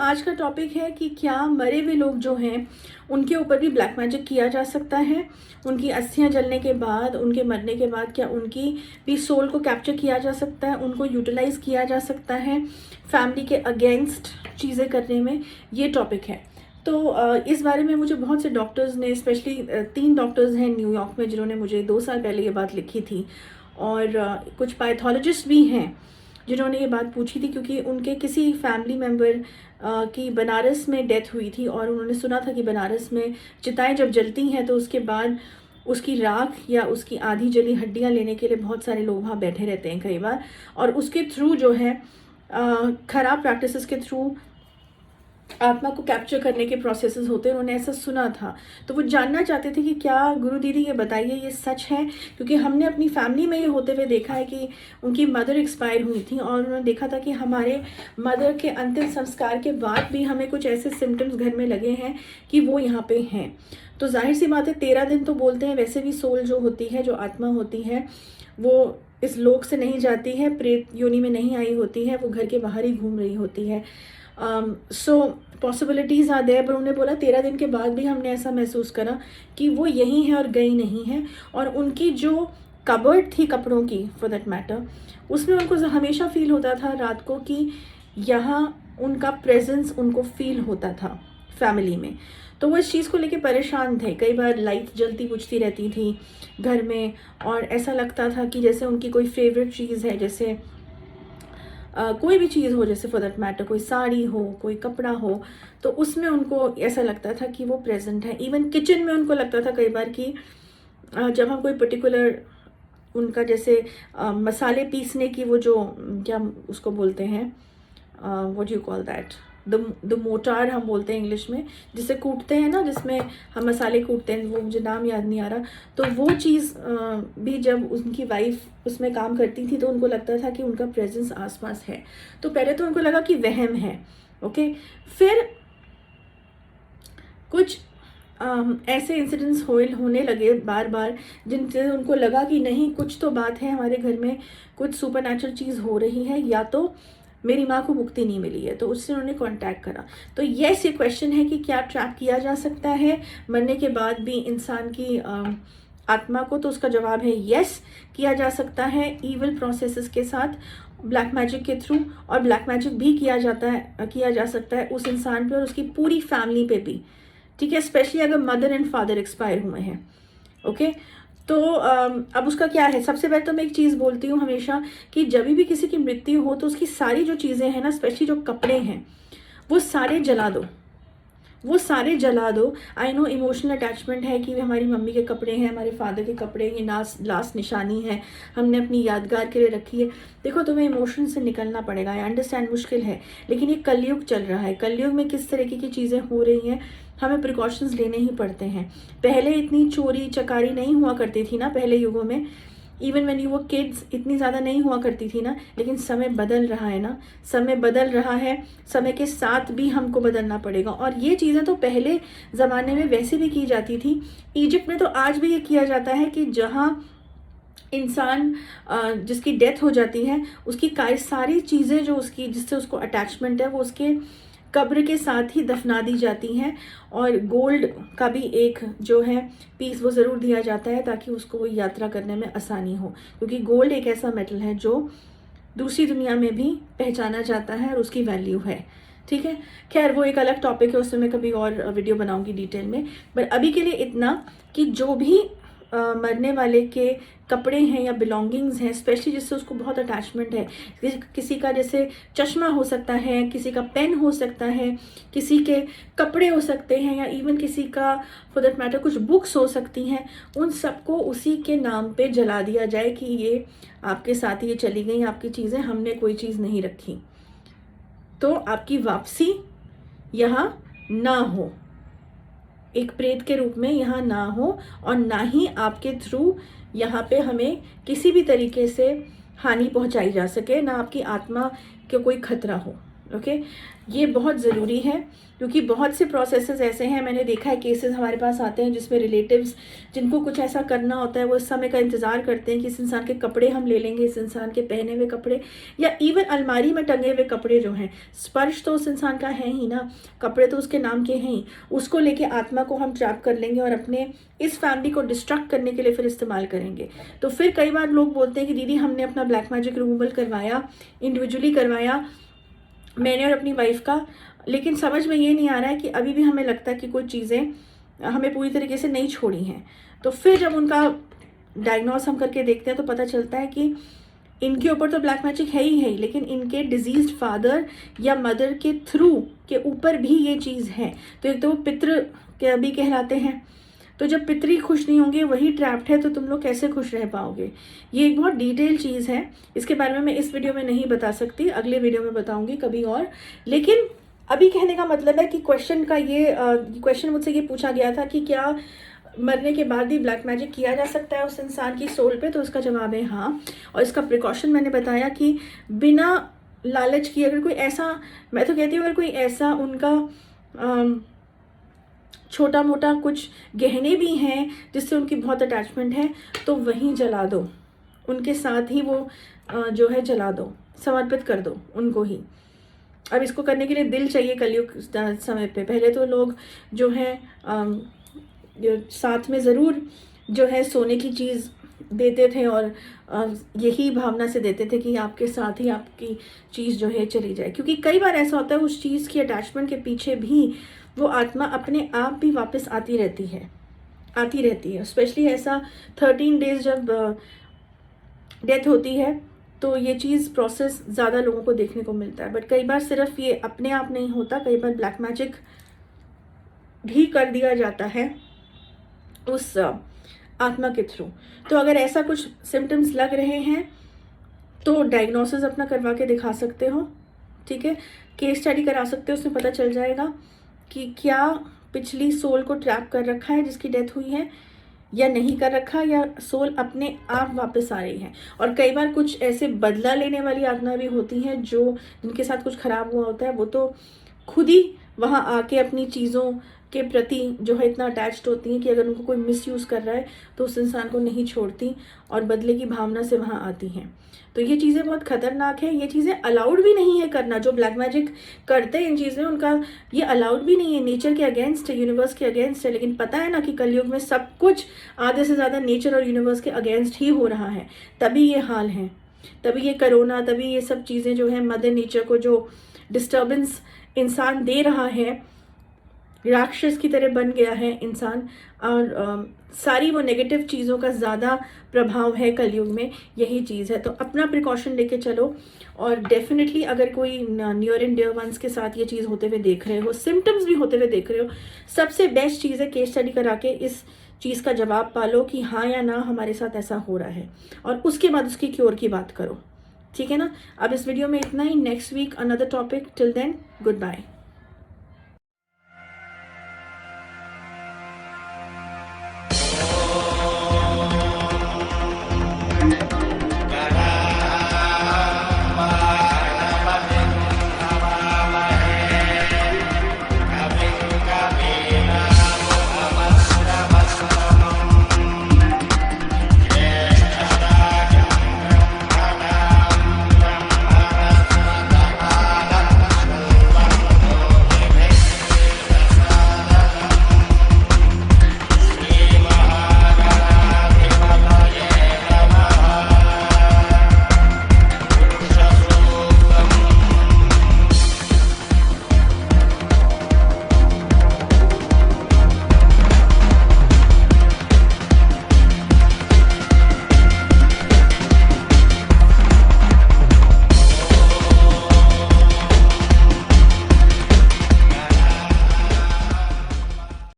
आज का टॉपिक है कि क्या मरे हुए लोग जो हैं उनके ऊपर भी ब्लैक मैजिक किया जा सकता है। उनकी अस्थियां जलने के बाद, उनके मरने के बाद क्या उनकी भी सोल को कैप्चर किया जा सकता है, उनको यूटिलाइज किया जा सकता है फैमिली के अगेंस्ट चीज़ें करने में। ये टॉपिक है। तो इस बारे में मुझे बहुत से डॉक्टर्स ने, स्पेशली 3 डॉक्टर्स हैं न्यूयॉर्क में जिन्होंने मुझे 2 साल पहले ये बात लिखी थी, और कुछ पैथोलॉजिस्ट भी हैं जिन्होंने ये बात पूछी थी, क्योंकि उनके किसी फैमिली मेम्बर की बनारस में डेथ हुई थी और उन्होंने सुना था कि बनारस में चिताएं जब जलती हैं तो उसके बाद उसकी राख या उसकी आधी जली हड्डियां लेने के लिए बहुत सारे लोग वहाँ बैठे रहते हैं कई बार, और उसके थ्रू जो है ख़राब प्रैक्टिसेस के थ्रू आत्मा को कैप्चर करने के प्रोसेसेस होते हैं। उन्होंने ऐसा सुना था, तो वो जानना चाहते थे कि क्या गुरु दीदी ये बताइए ये सच है, क्योंकि हमने अपनी फैमिली में ये होते हुए देखा है कि उनकी मदर एक्सपायर हुई थी और उन्होंने देखा था कि हमारे मदर के अंतिम संस्कार के बाद भी हमें कुछ ऐसे सिम्टम्स घर में लगे हैं कि वो यहाँ पे हैं। तो जाहिर सी बात है 13 दिन तो बोलते हैं, वैसे भी सोल जो होती है, जो आत्मा होती है, वो इस लोक से नहीं जाती है, प्रेत योनि में नहीं आई होती है, वो घर के बाहर ही घूम रही होती है। सो पॉसिबिलिटीज़ आ देयर, पर उन्होंने बोला 13 दिन के बाद भी हमने ऐसा महसूस करा कि वो यहीं है और गई नहीं है। और उनकी जो कबर्ड थी कपड़ों की, फॉर दैट मैटर, उसमें उनको हमेशा फील होता था रात को कि यहाँ उनका प्रेजेंस उनको फील होता था फैमिली में। तो वो इस चीज़ को लेके परेशान थे। कई बार लाइट जलती बुझती रहती थी घर में, और ऐसा लगता था कि जैसे उनकी कोई फेवरेट चीज़ है, जैसे कोई भी चीज़ हो, जैसे फॉर दैट मैटर कोई साड़ी हो, कोई कपड़ा हो, तो उसमें उनको ऐसा लगता था कि वो प्रेजेंट है। इवन किचन में उनको लगता था कई बार कि जब हम कोई पर्टिकुलर उनका जैसे मसाले पीसने की वो जो क्या उसको बोलते हैं, what you call that, the motor हम बोलते हैं इंग्लिश में, जिसे कूटते हैं ना, जिसमें हम मसाले कूटते हैं, वो मुझे नाम याद नहीं आ रहा। तो वो चीज़ भी जब उनकी वाइफ उसमें काम करती थी तो उनको लगता था कि उनका प्रेजेंस आसपास है। तो पहले तो उनको लगा कि वहम है, ओके। फिर कुछ ऐसे इंसिडेंट्स होने लगे बार बार, जिनसे उनको लगा कि नहीं, कुछ तो बात है, हमारे घर में कुछ सुपर नेचुरल चीज़ हो रही है, या तो मेरी माँ को मुक्ति नहीं मिली है। तो उससे उन्होंने कांटेक्ट करा। तो यस, ये क्वेश्चन है कि क्या ट्रैप किया जा सकता है मरने के बाद भी इंसान की आत्मा को, तो उसका जवाब है यस, किया जा सकता है इविल प्रोसेसेस के साथ, ब्लैक मैजिक के थ्रू। और ब्लैक मैजिक भी किया जा सकता है उस इंसान पे और उसकी पूरी फैमिली पे भी, ठीक है, स्पेशली अगर मदर एंड फादर एक्सपायर हुए हैं, ओके। तो अब उसका क्या है, सबसे पहले तो मैं एक चीज़ बोलती हूँ हमेशा कि जब भी किसी की मृत्यु हो तो उसकी सारी जो चीज़ें हैं ना, स्पेशली जो कपड़े हैं, वो सारे जला दो, वो सारे जला दो। आई नो इमोशनल अटैचमेंट है कि हमारी मम्मी के कपड़े हैं, हमारे फादर के कपड़े, ये लास्ट निशानी है, हमने अपनी यादगार के लिए रखी है। देखो, तुम्हें इमोशन से निकलना पड़ेगा, आई अंडरस्टैंड मुश्किल है, लेकिन ये कलयुग चल रहा है। कलयुग में किस तरीके की चीज़ें हो रही हैं, हमें प्रिकॉशंस लेने ही पड़ते हैं। पहले इतनी चोरी चकारी नहीं हुआ करती थी ना, पहले युगों में, even when you were kids इतनी ज़्यादा नहीं हुआ करती थी ना। लेकिन समय बदल रहा है ना, समय बदल रहा है, समय के साथ भी हमको बदलना पड़ेगा। और ये चीज़ें तो पहले ज़माने में वैसे भी की जाती थी। इजिप्ट में तो आज भी ये किया जाता है कि जहाँ इंसान जिसकी डेथ हो जाती है, उसकी सारी चीज़ें जो उसकी जिससे उसको अटैचमेंट है, वो उसके कब्र के साथ ही दफना दी जाती हैं। और गोल्ड का भी एक जो है पीस वो ज़रूर दिया जाता है, ताकि उसको यात्रा करने में आसानी हो, क्योंकि गोल्ड एक ऐसा मेटल है जो दूसरी दुनिया में भी पहचाना जाता है और उसकी वैल्यू है, ठीक है। खैर, वो एक अलग टॉपिक है, उससे मैं कभी और वीडियो बनाऊंगी डिटेल में। पर अभी के लिए इतना कि जो भी मरने वाले के कपड़े हैं या बिलोंगिंग्स हैं, स्पेशली जिससे उसको बहुत अटैचमेंट है, किसी का जैसे चश्मा हो सकता है, किसी का पेन हो सकता है, किसी के कपड़े हो सकते हैं, या इवन किसी का फॉर दैट मैटर कुछ बुक्स हो सकती हैं, उन सबको उसी के नाम पे जला दिया जाए कि ये आपके साथ ये चली गई आपकी चीज़ें, हमने कोई चीज़ नहीं रखी। तो आपकी वापसी यहाँ ना हो, एक प्रेत के रूप में यहाँ ना हो, और ना ही आपके थ्रू यहाँ पे हमें किसी भी तरीके से हानि पहुँचाई जा सके, ना आपकी आत्मा को कोई खतरा हो। ओके, ये बहुत ज़रूरी है, क्योंकि बहुत से प्रोसेसेस ऐसे हैं, मैंने देखा है केसेस हमारे पास आते हैं जिसमें रिलेटिव्स जिनको कुछ ऐसा करना होता है वो इस समय का इंतज़ार करते हैं कि इस इंसान के कपड़े हम ले लेंगे, इस इंसान के पहने हुए कपड़े या इवन अलमारी में टंगे हुए कपड़े जो हैं, स्पर्श तो उस इंसान का है ही ना, कपड़े तो उसके नाम के हैं ही, उसको लेके आत्मा को हम ट्रैप कर लेंगे और अपने इस फैमिली को डिस्ट्रक्ट करने के लिए फिर इस्तेमाल करेंगे। तो फिर कई बार लोग बोलते हैं कि दीदी हमने अपना ब्लैक मैजिक रिमूवल करवाया, इंडिविजुअली करवाया मैंने और अपनी वाइफ का, लेकिन समझ में ये नहीं आ रहा है कि अभी भी हमें लगता है कि कुछ चीज़ें हमें पूरी तरीके से नहीं छोड़ी हैं। तो फिर जब उनका डायग्नोस हम करके देखते हैं तो पता चलता है कि इनके ऊपर तो ब्लैक मैजिक है ही है, लेकिन इनके डिजीज्ड फादर या मदर के थ्रू के ऊपर भी ये चीज़ है। तो एक तो वो पितृ के भी कहलाते हैं, तो जब पितरी खुश नहीं होंगे, वही ट्रैप्ड है, तो तुम लोग कैसे खुश रह पाओगे। ये एक बहुत डिटेल चीज़ है, इसके बारे में मैं इस वीडियो में नहीं बता सकती, अगले वीडियो में बताऊंगी कभी और। लेकिन अभी कहने का मतलब है कि क्वेश्चन का ये क्वेश्चन मुझसे ये पूछा गया था कि क्या मरने के बाद भी ब्लैक मैजिक किया जा सकता है उस इंसान की सोल पे, तो उसका जवाब है हाँ। और इसका प्रिकॉशन मैंने बताया कि बिना लालच किए, अगर कोई ऐसा, मैं तो कहती हूँ अगर कोई ऐसा उनका छोटा मोटा कुछ गहने भी हैं जिससे उनकी बहुत अटैचमेंट है, तो वहीं जला दो, उनके साथ ही वो जो है जला दो, समर्पित कर दो उनको ही। अब इसको करने के लिए दिल चाहिए कलयुग समय पे। पहले तो लोग जो है साथ में ज़रूर जो है सोने की चीज़ देते थे और यही भावना से देते थे कि आपके साथ ही आपकी चीज़ जो है चली जाए, क्योंकि कई बार ऐसा होता है उस चीज़ की अटैचमेंट के पीछे भी वो आत्मा अपने आप भी वापस आती रहती है। स्पेशली ऐसा 13 डेज जब डेथ होती है तो ये चीज़ प्रोसेस ज़्यादा लोगों को देखने को मिलता है। बट कई बार सिर्फ ये अपने आप नहीं होता, कई बार ब्लैक मैजिक भी कर दिया जाता है उस आत्मा के थ्रू। तो अगर ऐसा कुछ सिम्टम्स लग रहे हैं तो डायग्नोसिस अपना करवा के दिखा सकते हो, ठीक है, केस स्टडी करा सकते हो, उसमें पता चल जाएगा कि क्या पिछली सोल को ट्रैप कर रखा है जिसकी डेथ हुई है या नहीं कर रखा, या सोल अपने आप वापस आ रही है। और कई बार कुछ ऐसे बदला लेने वाली आत्मा भी होती हैं जो जिनके साथ कुछ खराब हुआ होता है, वो तो खुद ही वहाँ आके अपनी चीज़ों के प्रति जो है इतना अटैच्ड होती हैं कि अगर उनको कोई मिसयूज़ कर रहा है तो उस इंसान को नहीं छोड़ती और बदले की भावना से वहाँ आती हैं। तो ये चीज़ें बहुत ख़तरनाक है, ये चीज़ें अलाउड भी नहीं है करना। जो ब्लैक मैजिक करते हैं इन चीज़ें, उनका ये अलाउड भी नहीं है, नेचर के अगेंस्ट है, यूनिवर्स के अगेंस्ट है। लेकिन पता है ना कि कलयुग में सब कुछ आधे से ज़्यादा नेचर और यूनिवर्स के अगेंस्ट ही हो रहा है, तभी ये हाल है, तभी ये कोरोना, तभी ये सब चीज़ें जो है मदर नेचर को जो डिस्टर्बेंस इंसान दे रहा है, राक्षस की तरह बन गया है इंसान, और सारी वो नेगेटिव चीज़ों का ज़्यादा प्रभाव है कलयुग में, यही चीज़ है। तो अपना प्रिकॉशन लेके चलो। और डेफिनेटली अगर कोई नियर एंड डियर वंस के साथ ये चीज़ होते हुए देख रहे हो, सिम्टम्स भी होते हुए देख रहे हो, सबसे बेस्ट चीज़ है केस स्टडी करा के इस चीज़ का जवाब पालो कि हाँ या ना हमारे साथ ऐसा हो रहा है, और उसके बाद उसकी क्योर की बात करो, ठीक है ना। अब इस वीडियो में इतना ही, next week another topic, till then good bye.